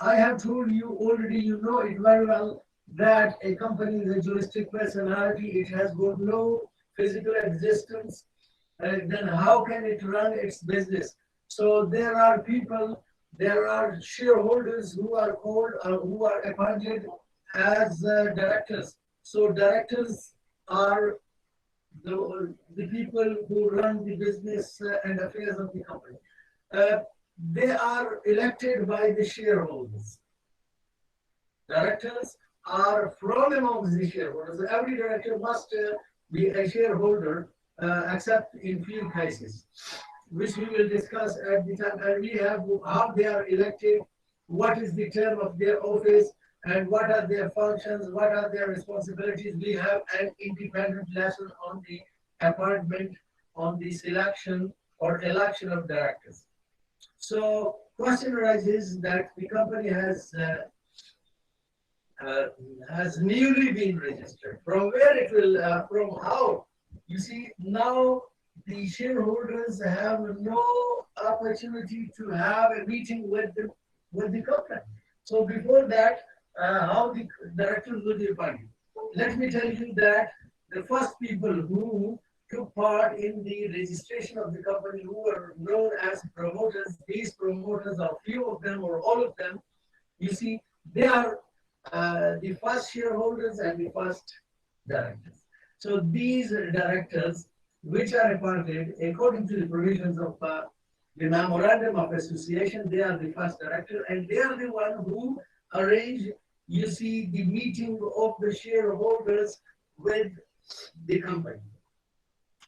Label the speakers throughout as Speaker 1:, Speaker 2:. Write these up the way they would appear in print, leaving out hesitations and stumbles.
Speaker 1: I have told you already, you know it very well, that a company is a juristic personality. It has got no physical existence. Then how can it run its business? So there are people, there are shareholders who are called, who are appointed as directors. So directors are the people who run the business and affairs of the company. Uh, they are elected by the shareholders. Directors are from among the shareholders. Every director must be a shareholder, except in few cases, which we will discuss at the time. And we have how they are elected, what is the term of their office, and what are their functions, what are their responsibilities. We have an independent lesson on the appointment, on the selection or election of directors. So, question arises that the company uh, has newly been registered. From where it will, from how? You see, now the shareholders have no opportunity to have a meeting with the company. So before that, how the directors will be appointed? Let me tell you that the first people who took part in the registration of the company, who were known as promoters, these promoters, or few of them or all of them, you see, they are the first shareholders and the first directors. So these directors, which are appointed according to the provisions of the Memorandum of Association, they are the first director, and they are the one who arrange, you see, the meeting of the shareholders with the company.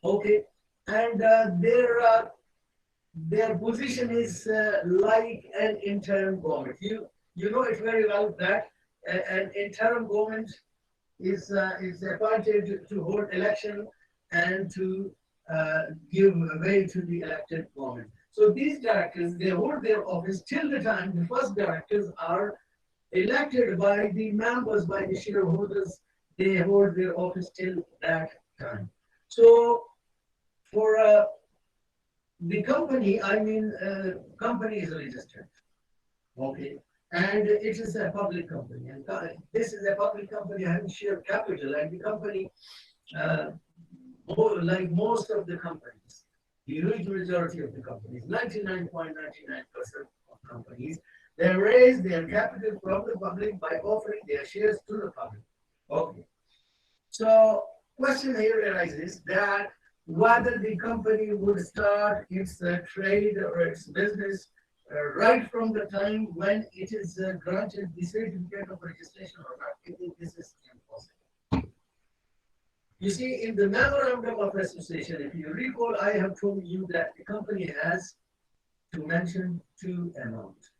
Speaker 1: Okay, and their position is like an interim government. You know it very well that an interim government is appointed to hold election and to give way to the elected government. So these directors, they hold their office till the time the first directors are elected by the members, by the shareholders. They hold their office till that time. So for the company, I mean, company is registered. Okay. And it is a public company. And this is a public company having share capital. And the company, uh, like most of the companies, the huge majority of the companies, 99.99% of companies, they raise their capital from the public by offering their shares to the public. Okay. So, question here arises that whether the company would start its trade or its business right from the time when it is granted the certificate of registration or not. I think this is impossible. You see, in the memorandum of association, if you recall, I have told you that the company has to mention two amounts.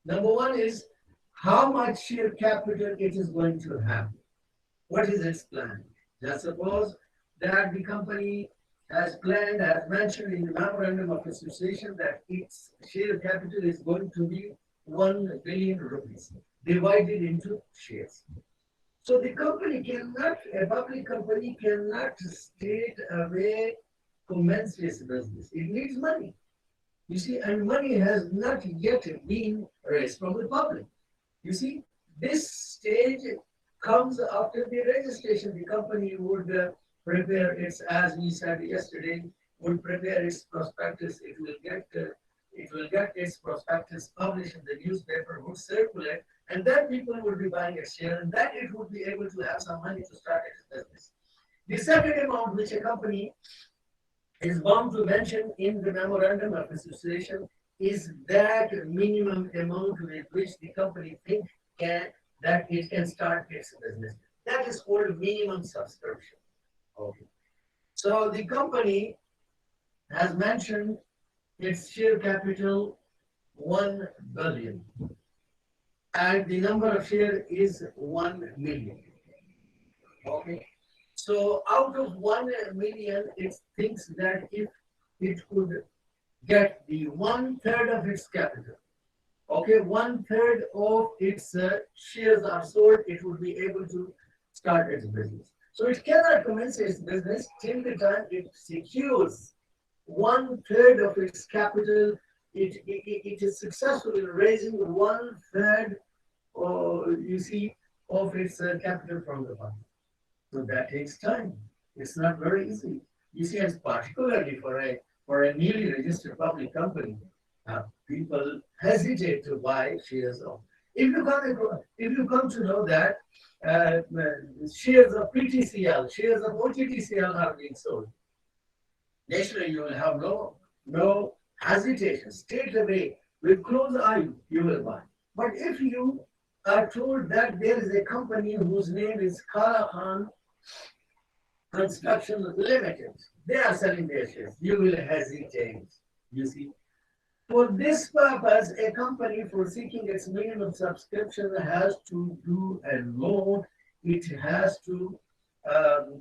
Speaker 1: Number one is how much share capital it is going to have. What is its plan? Just suppose that the company has planned, as mentioned in the memorandum of association, that its share capital is going to be 1 billion rupees divided into shares. So the company cannot, a public company cannot straight away commence its business. It needs money. You see, and money has not yet been raised from the public. You see, this stage comes after the registration. The company would prepare its, as we said yesterday, would prepare its prospectus. It will get its prospectus published in the newspaper, would circulate, and then people would be buying its share, and then it would be able to have some money to start its business. The second amount which a company is bound to mention in the memorandum of association is that minimum amount with which the company thinks that it can start its business. That is called minimum subscription. Okay. So the company has mentioned its share capital 1 billion and the number of shares is 1 million. Okay. So out of 1 million, it thinks that if it could get the 1/3 of its capital, okay, 1/3 of its shares are sold, it would be able to start its business. So it cannot commence its business till the time it secures 1/3 of its capital it is successful in raising one third, or you see, of its capital from the fund. So that takes time. It's not very easy. You see, as particularly for a newly registered public company, people hesitate to buy shares of. If you come to know that uh, shares of PTCL, shares of OTTCL are being sold, naturally you will have no hesitation. Straight away, with closed eye, you will buy. But if you are told that there is a company whose name is Kalahan Construction Limited, they are selling their shares, you will hesitate. You see, for this purpose, a company for seeking its minimum subscription has to do a lot. It has to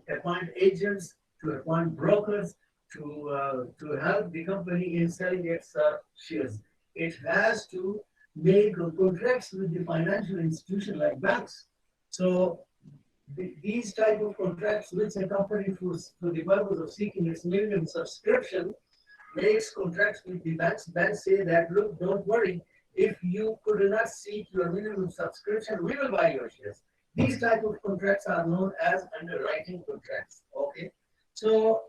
Speaker 1: appoint agents, to appoint brokers, to help the company in selling its shares. It has to make contracts with the financial institution like banks. So these type of contracts, which a company for the purpose of seeking its minimum subscription makes contracts with the banks. Banks say that, look, don't worry, if you could not seek your minimum subscription, we will buy your shares. These type of contracts are known as underwriting contracts. Okay, so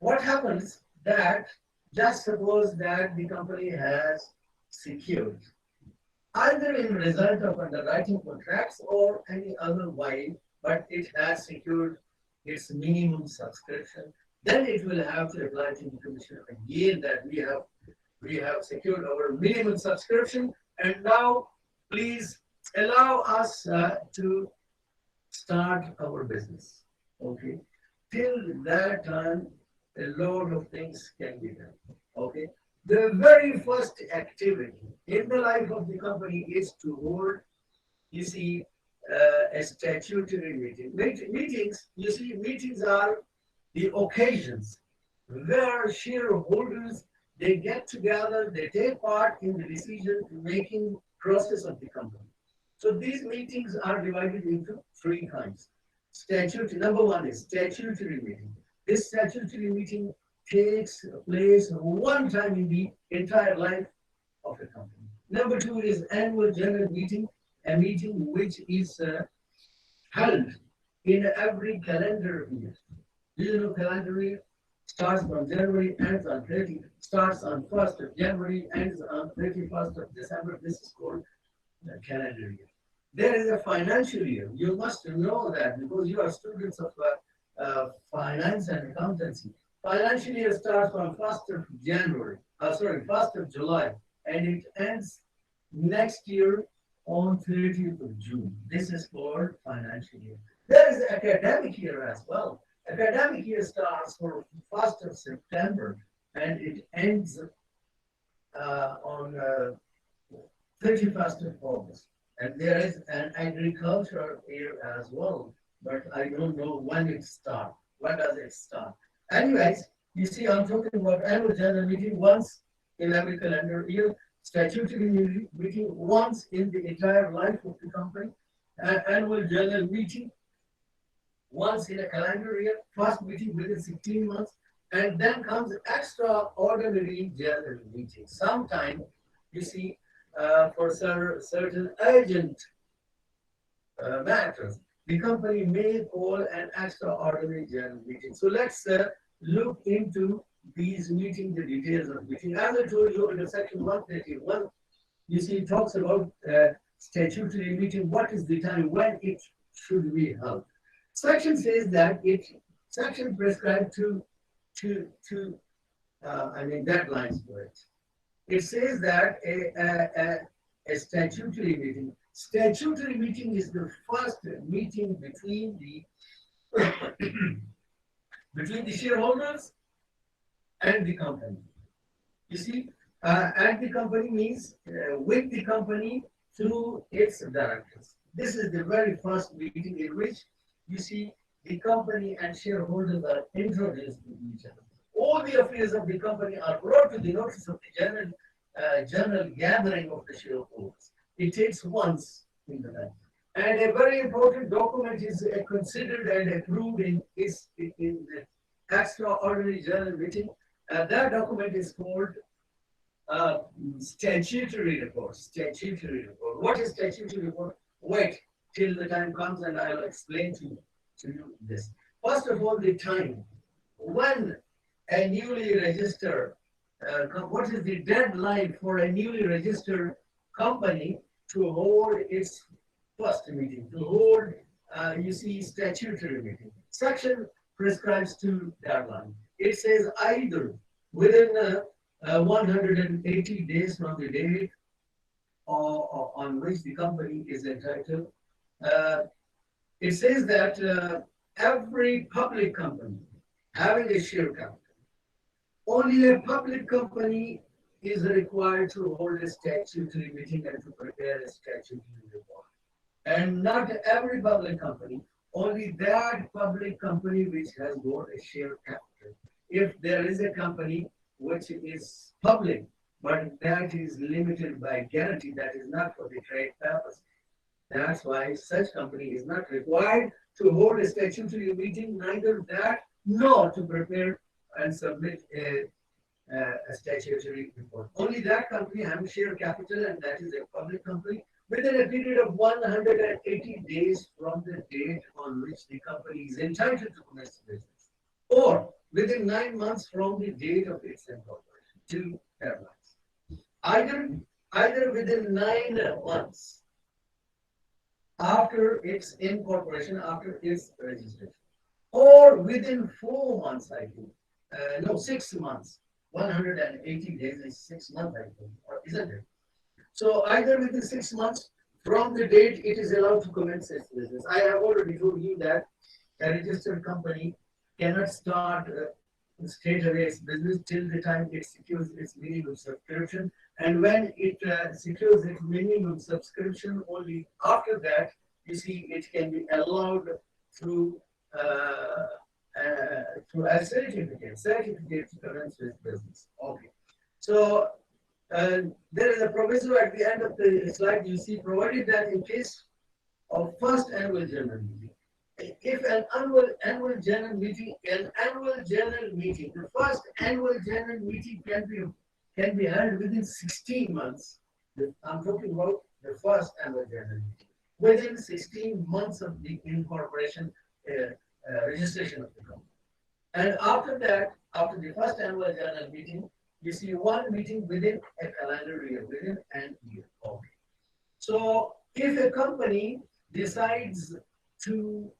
Speaker 1: what happens that, just suppose that the company has secured, either in result of underwriting contracts or any other way, but it has secured its minimum subscription, then it will have to apply to the commission again that we have secured our minimum subscription, and now please allow us to start our business. Okay, till that time, a lot of things can be done. Okay, the very first activity in the life of the company is to hold, you see, a statutory meeting. Meetings, you see, meetings are the occasions where shareholders, they get together, they take part in the decision making process of the company. So these meetings are divided into three kinds. Statutory, number one is statutory meeting. This statutory meeting takes place one time in the entire life of a company. Number two is annual general meeting, a meeting which is held in every calendar year. Do you know calendar year? Starts from January, ends on 30, starts on 1st of January, ends on 31st of December. This is called the calendar year. There is a financial year. You must know that because you are students of finance and accountancy. Financial year starts from 1st of January, 1st of July, and it ends next year on 30th of June. This is called financial year. There is academic year as well. Academic year starts from 1st of September and it ends on 31st of August. And there is an agricultural year as well, but I don't know when it starts. When does it start? Anyways, you see, I'm talking about annual general meeting once in every calendar year, statutory meeting once in the entire life of the company, annual general meeting once in a calendar year, first meeting within 16 months, and then comes extraordinary general meeting. Sometime, you see, for certain urgent matters, the company may call an extraordinary general meeting. So let's look into these meetings, the details of meeting. As I told you in section 131, you see, it talks about statutory meeting. What is the time when it should be held? Section says that section prescribed two deadlines for it. It says that a statutory meeting is the first meeting between the shareholders and the company. You see, and the company means with the company through its directors. This is the very first meeting in which you see the company and shareholders are introduced to each other. All the affairs of the company are brought to the notice of the general gathering of the shareholders. It takes once in the life. And a very important document is considered and approved in the extraordinary general meeting. That document is called uh, statutory report. Statutory report. What is statutory report? Wait till the time comes and I'll explain to you this. First of all, the time. When a newly registered, what is the deadline for a newly registered company to hold its first meeting, to hold, you see, statutory meeting? Section prescribes two deadlines. It says either within 180 days from the date on which the company is entitled. Uh, it says that every public company having a share capital, only a public company is required to hold a statutory meeting and to prepare a statutory report. And not every public company, only that public company which has got a share capital. If there is a company which is public, but that is limited by guarantee, that is not for the trade purpose. That's why such company is not required to hold a statutory meeting, neither that nor to prepare and submit a statutory report. Only that company having share capital, and that is a public company, within a period of 180 days from the date on which the company is entitled to commence business, or within 9 months from the date of its incorporation. Two deadlines. Either within 9 months after its incorporation, after its registration, or within 4 months, I think. No, 6 months. 180 days is 6 months, I think, or isn't it? So either within 6 months from the date it is allowed to commence its business. I have already told you that a registered company cannot start straight away its business till the time it secures its minimum subscription. And when it secures its minimum subscription, only after that, you see, it can be allowed through through a certificate to commence with business. Okay. So there is a proviso at the end of the slide. You see, provided that in case of first annual general meeting, if an annual general meeting, the first annual general meeting can be held within 16 months. I'm talking about the first annual general meeting within 16 months of the incorporation registration of the company. And after that, after the first annual general meeting, you see one meeting within a calendar year, within an year. Okay. So if a company decides to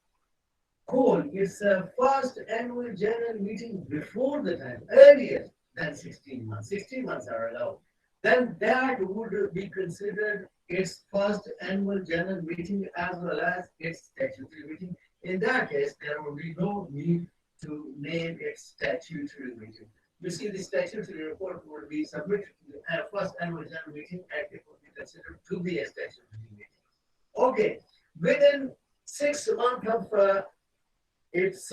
Speaker 1: call its first annual general meeting before the time, earlier than 16 months, 16 months are allowed, then that would be considered its first annual general meeting as well as its statutory meeting. In that case, there will be no need to name its statutory meeting. You see, the statutory report will be submitted to the first annual general meeting and it will be considered to be a statutory meeting. Okay, within 6 months of its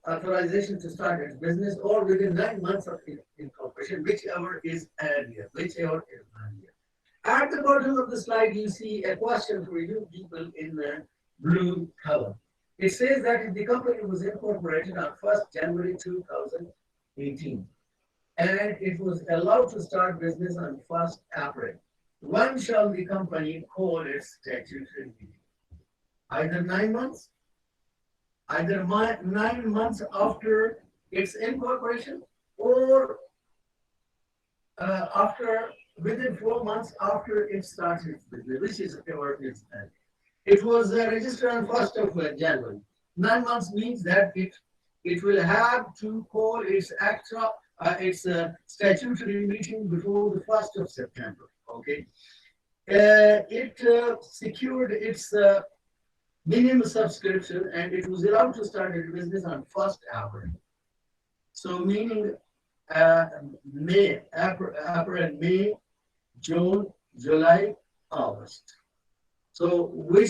Speaker 1: authorization to start its business, or within 9 months of incorporation, whichever is earlier, At the bottom of the slide, you see a question for you people in the blue color. It says that if the company was incorporated on 1st January 2018, and it was allowed to start business on 1st April, when shall the company call its statutory meeting? Either 9 months, either 9 months after its incorporation, or after within 4 months after it starts its business, which is ever its end. It was registered on 1st of January. 9 months means that it will have to call its statutory meeting before the 1st of September. Okay, it secured its minimum subscription and it was allowed to start its business on 1st April. So meaning April, May, June, July, August. So which